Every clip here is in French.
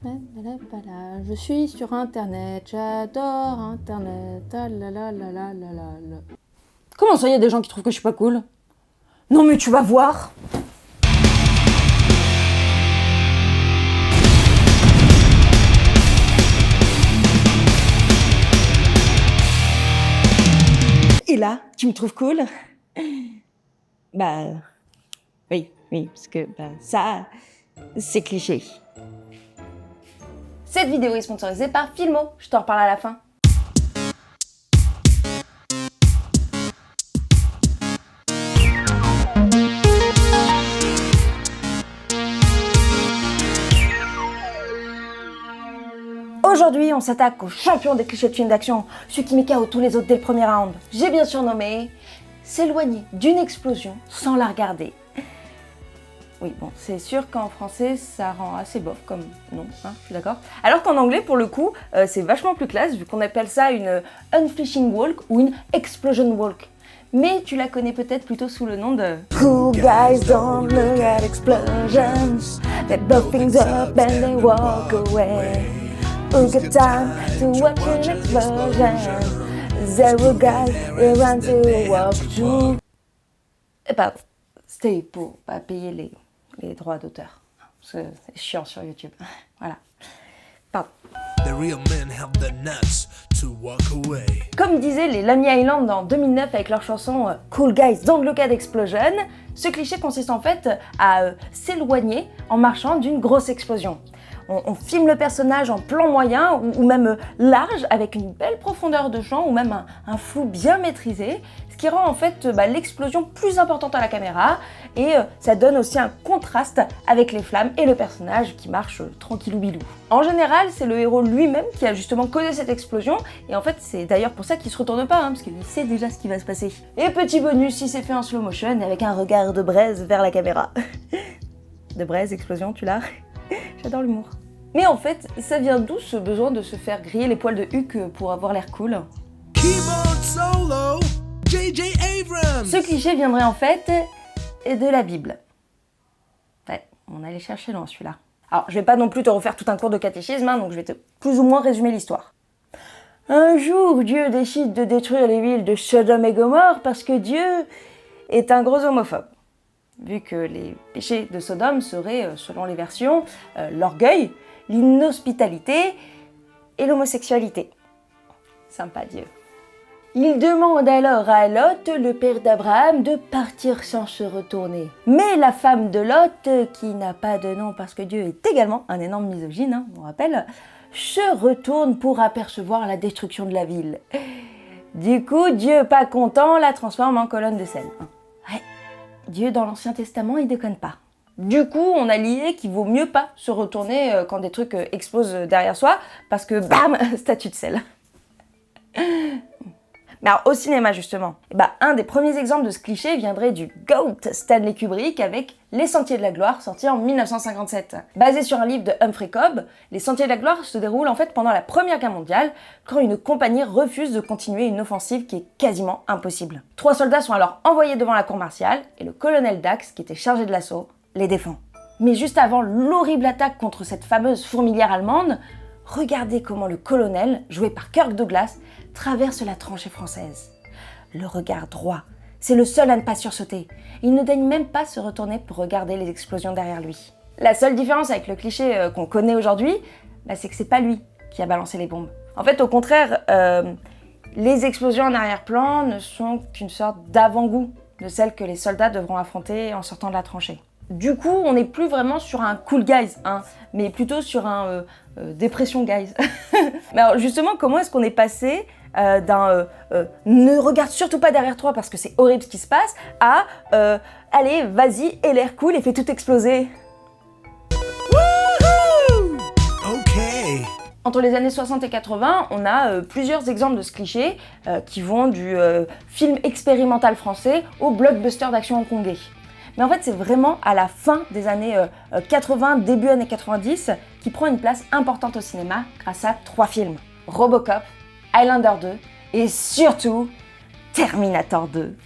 Je suis sur internet, j'adore internet. Ah là là là là là là là. Comment ça, il y a des gens qui trouvent que je suis pas cool? Non mais tu vas voir. Et là, tu me trouves cool? Bah oui, parce que ça, c'est cliché. Cette vidéo est sponsorisée par Filmo, je t'en reparle à la fin. Aujourd'hui, on s'attaque au champion des clichés de films d'action, celui qui met KO tous les autres dès le premier round. J'ai bien surnommé s'éloigner d'une explosion sans la regarder. Oui, bon, c'est sûr qu'en français, ça rend assez bof comme nom, hein, je suis d'accord. Alors qu'en anglais, pour le coup, c'est vachement plus classe, vu qu'on appelle ça une unflinching walk ou une explosion walk. Mais tu la connais peut-être plutôt sous le nom de Cool guys don't look at explosions, they blow things up and they walk away. A good time to watch an explosion, zero guys, they run to walk through. Pardon, c'était pour pas payer les droits d'auteur. Parce que c'est chiant sur YouTube. Voilà. Pardon. Comme disaient les Lonely Island en 2009 avec leur chanson Cool Guys Don't Look at Explosion, ce cliché consiste en fait à s'éloigner en marchant d'une grosse explosion. On filme le personnage en plan moyen ou même large avec une belle profondeur de champ ou même un flou bien maîtrisé, ce qui rend en fait l'explosion plus importante à la caméra et ça donne aussi un contraste avec les flammes et le personnage qui marche tranquillou bilou. En général, c'est le héros lui-même qui a justement causé cette explosion et en fait c'est d'ailleurs pour ça qu'il se retourne pas, parce qu'il sait déjà ce qui va se passer. Et petit bonus, si c'est fait en slow motion et avec un regard de braise vers la caméra. De braise, explosion, tu l'as? J'adore l'humour. Mais en fait, ça vient d'où ce besoin de se faire griller les poils de Huck pour avoir l'air cool? Solo, J.J. Abrams. Ce cliché viendrait en fait de la Bible. Ouais, on allait chercher loin celui-là. Alors, je vais pas non plus te refaire tout un cours de catéchisme, donc je vais te plus ou moins résumer l'histoire. Un jour, Dieu décide de détruire les villes de Sodome et Gomorrhe parce que Dieu est un gros homophobe. Vu que les péchés de Sodome seraient, selon les versions, l'orgueil, l'inhospitalité et l'homosexualité. Sympa Dieu. Il demande alors à Lot, le père d'Abraham, de partir sans se retourner. Mais la femme de Lot, qui n'a pas de nom parce que Dieu est également un énorme misogyne, on rappelle, se retourne pour apercevoir la destruction de la ville. Du coup, Dieu, pas content, la transforme en colonne de sel. Ouais, Dieu dans l'Ancien Testament, il déconne pas. Du coup, on a lié qu'il vaut mieux pas se retourner quand des trucs explosent derrière soi, parce que bam, statue de sel. Mais alors, au cinéma, justement, un des premiers exemples de ce cliché viendrait du GOAT Stanley Kubrick avec Les Sentiers de la Gloire, sorti en 1957. Basé sur un livre de Humphrey Cobb, Les Sentiers de la Gloire se déroulent en fait pendant la Première Guerre mondiale, quand une compagnie refuse de continuer une offensive qui est quasiment impossible. 3 soldats sont alors envoyés devant la cour martiale, et le colonel Dax, qui était chargé de l'assaut, les défend. Mais juste avant l'horrible attaque contre cette fameuse fourmilière allemande, regardez comment le colonel, joué par Kirk Douglas, traverse la tranchée française. Le regard droit, c'est le seul à ne pas sursauter. Il ne daigne même pas se retourner pour regarder les explosions derrière lui. La seule différence avec le cliché qu'on connaît aujourd'hui, c'est que c'est pas lui qui a balancé les bombes. En fait, au contraire, les explosions en arrière-plan ne sont qu'une sorte d'avant-goût de celles que les soldats devront affronter en sortant de la tranchée. Du coup, on n'est plus vraiment sur un cool guys, mais plutôt sur un dépression guys. Mais alors justement, comment est-ce qu'on est passé d'un ne regarde surtout pas derrière toi parce que c'est horrible ce qui se passe à allez, vas-y, aie l'air cool et fais tout exploser. Okay. Entre les années 60 et 80, on a plusieurs exemples de ce cliché qui vont du film expérimental français au blockbuster d'action hongkongais. Mais en fait, c'est vraiment à la fin des années 80, début années 90, qui prend une place importante au cinéma grâce à 3 films. Robocop, Highlander 2 et surtout Terminator 2.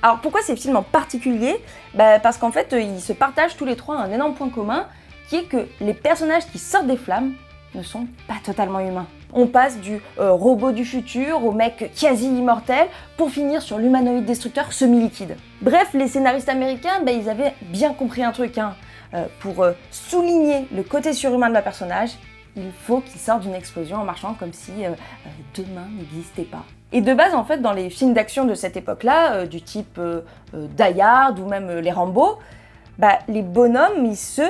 Alors pourquoi ces films en particulier ? Parce qu'en fait, ils se partagent tous les 3 un énorme point commun qui est que les personnages qui sortent des flammes ne sont pas totalement humains. On passe du robot du futur au mec quasi immortel pour finir sur l'humanoïde destructeur semi-liquide. Bref, les scénaristes américains, ils avaient bien compris un truc. Pour souligner le côté surhumain de leur personnage, il faut qu'il sorte d'une explosion en marchant comme si demain n'existait pas. Et de base, en fait, dans les films d'action de cette époque-là, du type Die Hard ou même les Rambo, les bonhommes, ils se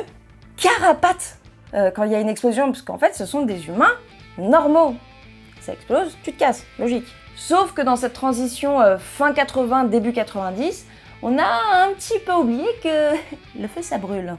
carapatent quand il y a une explosion, parce qu'en fait, ce sont des humains normaux. Ça explose, tu te casses, logique. Sauf que dans cette transition fin 80, début 90, on a un petit peu oublié que le feu, ça brûle.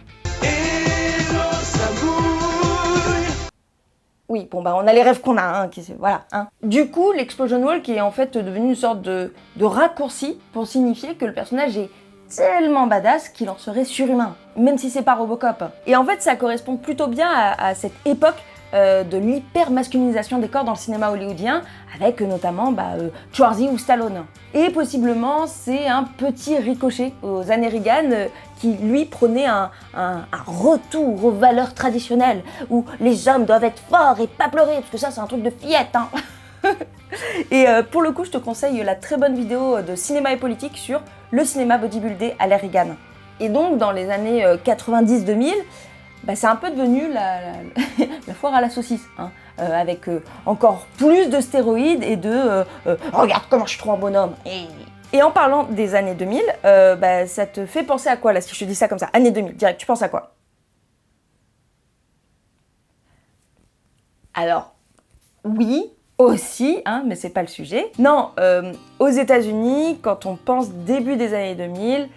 Oui, bon on a les rêves qu'on a, voilà. Du coup, l'explosion walk est en fait devenu une sorte de raccourci pour signifier que le personnage est tellement badass qu'il en serait surhumain, même si c'est pas Robocop. Et en fait, ça correspond plutôt bien à cette époque de l'hyper-masculinisation des corps dans le cinéma hollywoodien, avec notamment Schwarzy ou Stallone. Et possiblement, c'est un petit ricochet aux années Reagan qui, lui, prônait un retour aux valeurs traditionnelles, où les hommes doivent être forts et pas pleurer, parce que ça, c'est un truc de fillette, Et pour le coup, je te conseille la très bonne vidéo de Cinéma et Politique sur le cinéma bodybuildé à l'ère Reagan. Et donc, dans les années 90-2000, c'est un peu devenu la foire à la saucisse, avec encore plus de stéroïdes et de regarde comment je suis trop un bonhomme. Et en parlant des années 2000, ça te fait penser à quoi là, si je te dis ça comme ça, années 2000, direct, tu penses à quoi? Alors, oui, aussi, mais c'est pas le sujet. Non, aux États-Unis, quand on pense début des années 2000,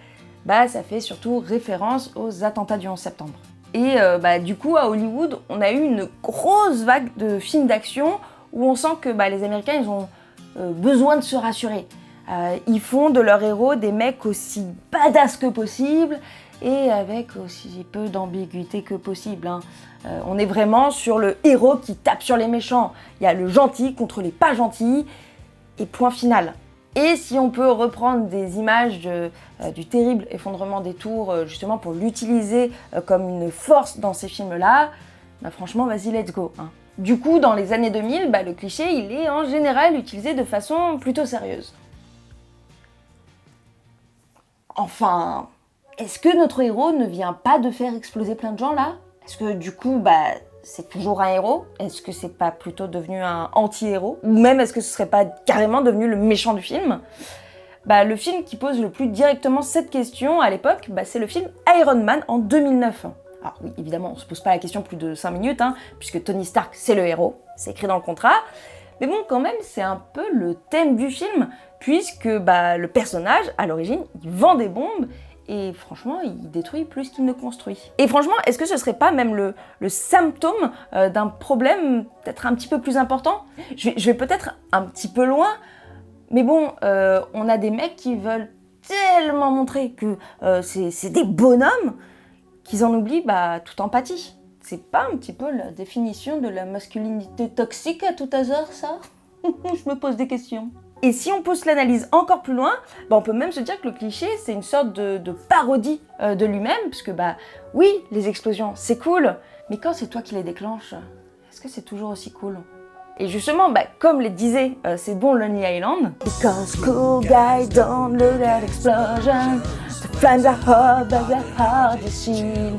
ça fait surtout référence aux attentats du 11 septembre. Et du coup, à Hollywood, on a eu une grosse vague de films d'action où on sent que les Américains, ils ont besoin de se rassurer. Ils font de leurs héros des mecs aussi badass que possible et avec aussi peu d'ambiguïté que possible. On est vraiment sur le héros qui tape sur les méchants. Il y a le gentil contre les pas gentils et point final. Et si on peut reprendre des images du terrible effondrement des tours, justement pour l'utiliser comme une force dans ces films-là, franchement, vas-y, let's go. Du coup, dans les années 2000, le cliché, il est en général utilisé de façon plutôt sérieuse. Enfin, est-ce que notre héros ne vient pas de faire exploser plein de gens là? Est-ce que du coup, c'est toujours un héros? Est-ce que c'est pas plutôt devenu un anti-héros? Ou même est-ce que ce serait pas carrément devenu le méchant du film? Le film qui pose le plus directement cette question à l'époque, c'est le film Iron Man en 2009. Alors oui, évidemment, on se pose pas la question plus de 5 minutes, puisque Tony Stark, c'est le héros, c'est écrit dans le contrat. Mais bon, quand même, c'est un peu le thème du film, puisque le personnage, à l'origine, il vend des bombes, et franchement, il détruit plus qu'il ne construit. Et franchement, est-ce que ce serait pas même le symptôme d'un problème peut-être un petit peu plus important? Je vais peut-être un petit peu loin, mais bon, on a des mecs qui veulent tellement montrer que c'est des bonhommes qu'ils en oublient toute empathie. C'est pas un petit peu la définition de la masculinité toxique à tout hasard, ça? Je me pose des questions. Et si on pousse l'analyse encore plus loin, on peut même se dire que le cliché, c'est une sorte de parodie de lui-même, puisque oui, les explosions, c'est cool, mais quand c'est toi qui les déclenches, est-ce que c'est toujours aussi cool? Et justement, comme le disait c'est bon Lonely Island, because cool guys don't look at explosion, the flames are hot but they're hard to see.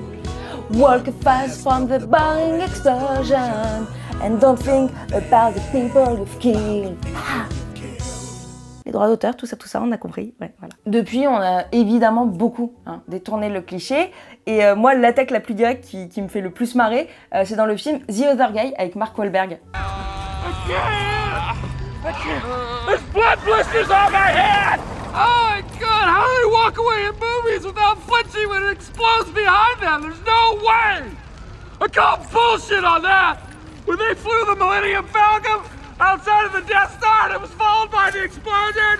Walk fast from the bombing explosion and don't think about the people you've killed. Les droits d'auteur, tout ça, on a compris. Ouais, voilà. Depuis, on a évidemment beaucoup détourné le cliché. Et moi, l'attaque la plus directe qui me fait le plus marrer, c'est dans le film The Other Guy avec Mark Wahlberg. There's blood blisters on my head! Oh my god, how do they walk away in movies without flinching when it explodes behind them? There's no way! I call bullshit on that! When they flew the Millennium Falcon outside of the Death Star and it was followed by the explosion,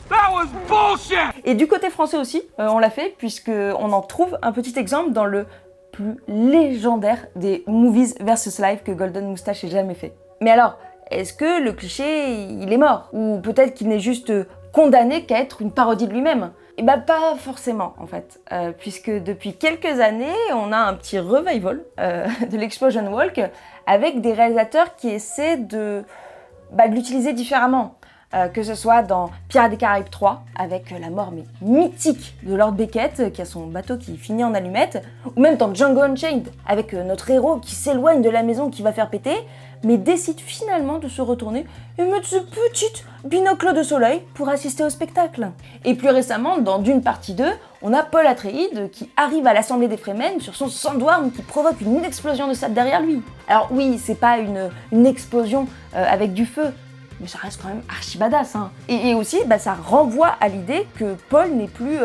that was bullshit! Et du côté français aussi, on l'a fait, puisqu'on en trouve un petit exemple dans le plus légendaire des Movies vs Live que Golden Moustache ait jamais fait. Mais alors, est-ce que le cliché, il est mort? Ou peut-être qu'il n'est juste condamné qu'à être une parodie de lui-même? Et bah pas forcément en fait, puisque depuis quelques années, on a un petit revival de l'Explosion Walk avec des réalisateurs qui essaient de l'utiliser différemment. Que ce soit dans Pirates des Caraïbes 3, avec la mort mais mythique de Lord Beckett, qui a son bateau qui finit en allumette, ou même dans Django Unchained, avec notre héros qui s'éloigne de la maison qui va faire péter, mais décide finalement de se retourner et mettre ce petit binocle de soleil pour assister au spectacle. Et plus récemment, dans Dune partie 2, on a Paul Atreides qui arrive à l'Assemblée des Fremen sur son Sandworm qui provoque une explosion de sable derrière lui. Alors oui, c'est pas une explosion avec du feu, mais ça reste quand même archi badass. Hein. Et aussi, ça renvoie à l'idée que Paul n'est plus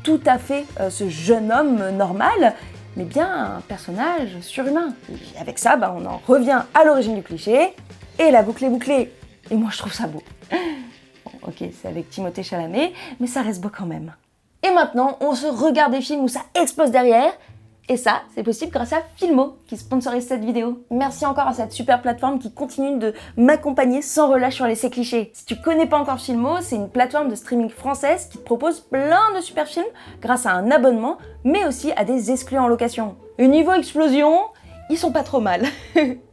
tout à fait ce jeune homme normal, mais bien un personnage surhumain. Et avec ça, on en revient à l'origine du cliché, et la boucle est bouclée. Et moi, je trouve ça beau. Bon, ok, c'est avec Timothée Chalamet, mais ça reste beau quand même. Et maintenant, on se regarde des films où ça explose derrière, et ça, c'est possible grâce à Filmo, qui sponsorise cette vidéo. Merci encore à cette super plateforme qui continue de m'accompagner sans relâche sur l'essai cliché. Si tu connais pas encore Filmo, c'est une plateforme de streaming française qui te propose plein de super films grâce à un abonnement, mais aussi à des exclus en location. Et niveau explosion, ils sont pas trop mal.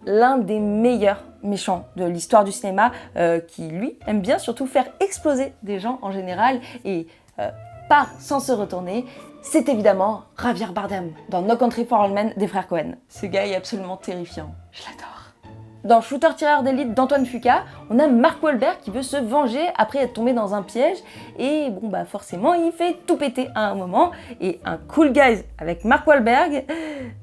L'un des meilleurs méchants de l'histoire du cinéma, qui lui aime bien surtout faire exploser des gens en général, et pas sans se retourner, c'est évidemment Javier Bardem dans No Country for Old Men des frères Coen. Ce gars est absolument terrifiant, je l'adore. Dans Shooter-tireur d'élite d'Antoine Fuqua, on a Mark Wahlberg qui veut se venger après être tombé dans un piège, et forcément il fait tout péter à un moment, et un Cool Guys avec Mark Wahlberg,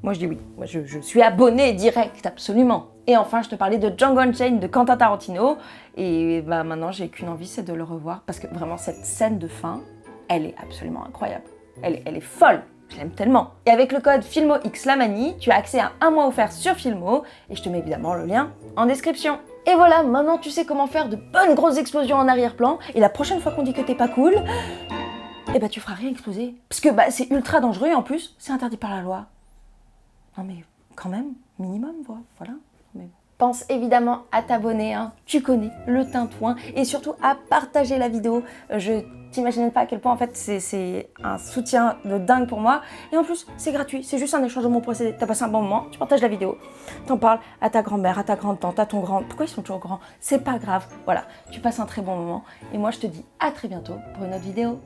moi je dis oui, moi je suis abonné direct, absolument. Et enfin, je te parlais de Django Unchained de Quentin Tarantino, et maintenant j'ai qu'une envie, c'est de le revoir, parce que vraiment cette scène de fin, elle est absolument incroyable. Elle est folle, je l'aime tellement. Et avec le code FilmoXLamanie, tu as accès à un mois offert sur Filmo, et je te mets évidemment le lien en description. Et voilà, maintenant tu sais comment faire de bonnes grosses explosions en arrière-plan, et la prochaine fois qu'on dit que t'es pas cool, tu feras rien exploser. Parce que c'est ultra dangereux, et en plus, c'est interdit par la loi. Non mais, quand même, minimum, voilà. Mais pense évidemment à t'abonner, hein. Tu connais le tintouin, et surtout à partager la vidéo. Je t'imagines pas à quel point en fait c'est un soutien de dingue pour moi, et en plus c'est gratuit, c'est juste un échange de mots procédés. T'as passé un bon moment, tu partages la vidéo, t'en parles à ta grand-mère, à ta grande-tante, à ton grand... Pourquoi ils sont toujours grands? C'est pas grave, voilà, tu passes un très bon moment, et moi je te dis à très bientôt pour une autre vidéo.